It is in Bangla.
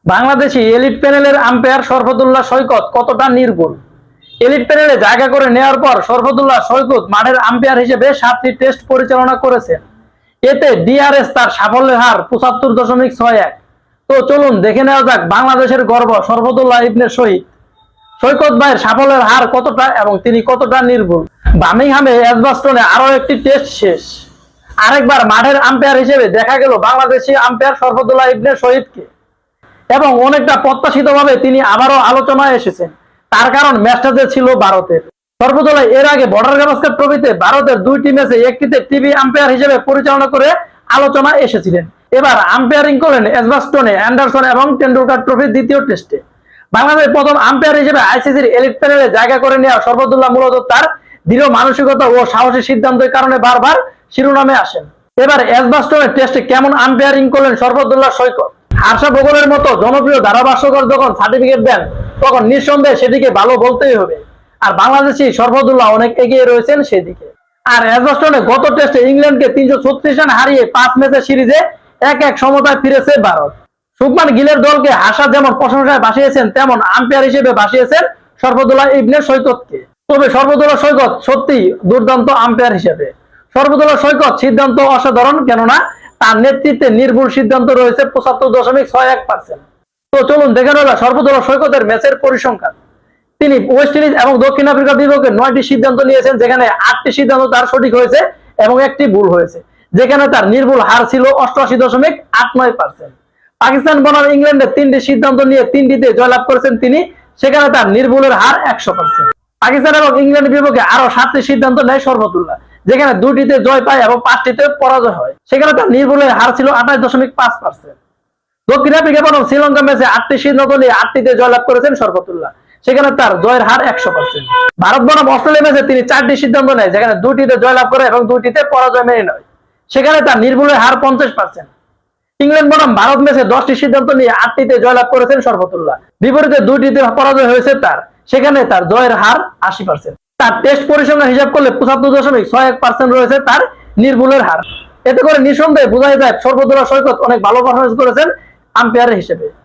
বাংলাদেশি এলিট প্যানেলের আম্পায়ার শরফতুল্লাহ সৈকত কতটা নির্ভুল। এলিট প্যানেলে জায়গা করে নেওয়ার পর শরফতুল্লাহ সৈকত মাঠের আম্পায়ার হিসেবে 7টি টেস্ট পরিচালনা করেছেন। এতে ডিআরএস তার সাফল্যের হার 75.61। তো চলুন দেখে নেওয়া যাক বাংলাদেশের গর্ব শরফতুল্লাহ ইবনে শহীদ সৈকত ভাইয়ের সাফল্যের হার কতটা এবং তিনি কতটা নির্ভুল। বার্মিংহামে এজবাস্টনে আরো একটি টেস্ট শেষ। আরেকবার মাঠের আম্পায়ার হিসেবে দেখা গেল বাংলাদেশি আম্পায়ার শরফতুল্লাহ ইবনে শহীদকে এবং অনেকটা প্রত্যাশিতভাবে তিনি আবারও আলোচনায় এসেছেন। তার কারণ ম্যাচটা যে ছিল ভারতের। শরফতুল্লাহ এর আগে বর্ডার গাভাস্কার ট্রফিতে ভারতের 2টি ম্যাচে একটিতে টিভি আম্পায়ার হিসেবে পরিচালনা করে আলোচনায় এসেছিলেন। এবার আম্পায়ারিং করেন এজবাস্টনে অ্যান্ডারসন এবং টেন্ডুলকার ট্রফির দ্বিতীয় টেস্টে। বাংলাদেশের প্রথম আম্পায়ার হিসেবে আইসিসির এলিট প্যানেলে জায়গা করে নেওয়া শরফতুল্লাহ মূলত তার দৃঢ় মানসিকতা ও সাহসী সিদ্ধান্তের কারণে বারবার শিরোনামে আসেন। এবার এজবাস্টনের টেস্টে কেমন আম্পায়ারিং করলেন শরফতুল্লাহ সৈকত। হার্ষা ভোগলের মতো জনপ্রিয় ধারাভাষ্যকার যখন সার্টিফিকেট দেন তখন নিঃসন্দেহে সেদিকে ভালো বলতেই হবে। আর বাংলাদেশি শরফতুল্লাহ অনেক এগিয়ে রয়েছেন সেদিকে। আর এজবাস্টনে গত টেস্টে ইংল্যান্ডকে 336 রান হারিয়ে 5 ম্যাচের সিরিজে 1-1 সমতায় ফিরেছে ভারত। শুভমান গিলের দলকে হাসা যেমন প্রশংসায় ভাসিয়েছেন তেমন আম্পায়ার হিসেবে ভাসিয়েছেন শরফতুল্লাহ ইবনে সৈকতকে। তবে শরফতুল্লাহ সৈকত সত্যি দুর্দান্ত আম্পায়ার হিসেবে। শরফতুল্লাহ সৈকত সিদ্ধান্ত অসাধারণ, কেননা তার নেতৃত্বে নির্ভুল সিদ্ধান্ত রয়েছে 75.61%। তো চলুন দেখে নেওয়া শরফতুল্লাহ সৈকতের ম্যাচের পরিসংখ্যান। তিনি ওয়েস্ট ইন্ডিজ এবং দক্ষিণ আফ্রিকার বিপক্ষে 9টি সিদ্ধান্ত নিয়েছেন, যেখানে 8টি সিদ্ধান্ত তার সঠিক হয়েছে এবং একটি ভুল হয়েছে, যেখানে তার নির্ভুল হার ছিল 88.89%। পাকিস্তান বনাম ইংল্যান্ডে 3টি সিদ্ধান্ত নিয়ে 3টিতে জয়লাভ করেছেন তিনি, সেখানে তার নির্ভুলের হার 100%। পাকিস্তান এবং ইংল্যান্ডের বিপক্ষে আরো 7টি সিদ্ধান্ত নেয় শরফতুল্লাহ, যেখানে 2টিতে জয় পায় এবং 5টিতে পরাজয় হয়, সেখানে তার নির্ভুলের হার ছিল 28.5%। দক্ষিণ আফ্রিকা বনাম শ্রীলঙ্কা ম্যাচে 8টি সিদ্ধান্ত নিয়ে 8টিতে জয়লাভ করেছেন শরফতুল্লাহ, সেখানে তার জয়ের হার 100%। ভারত বনাম অস্ট্রেলিয়া ম্যাচে তিনি 4টি সিদ্ধান্ত নেয়, যেখানে 2টিতে জয়লাভ করে এবং 2টিতে পরাজয় মেনে নেয়, সেখানে তার নির্ভুলের হার 50%। ইংল্যান্ড বনাম ভারত ম্যাচে 10টি সিদ্ধান্ত নিয়ে 8টিতে জয়লাভ করেছেন শরফতুল্লাহ, বিপরীতে 2টিতে পরাজয় হয়েছে তার, সেখানে তার জয়ের হার 80%। তার টেস্ট পরিসংখ্যান হিসাব করলে 75.61% রয়েছে তার নির্ভুলের হার। এতে করে নিঃসন্দেহে বোঝা যায় শরফতুল্লাহ সৈকত অনেক ভালো পারফরমেন্স করেছেন আম্পায়ার হিসেবে।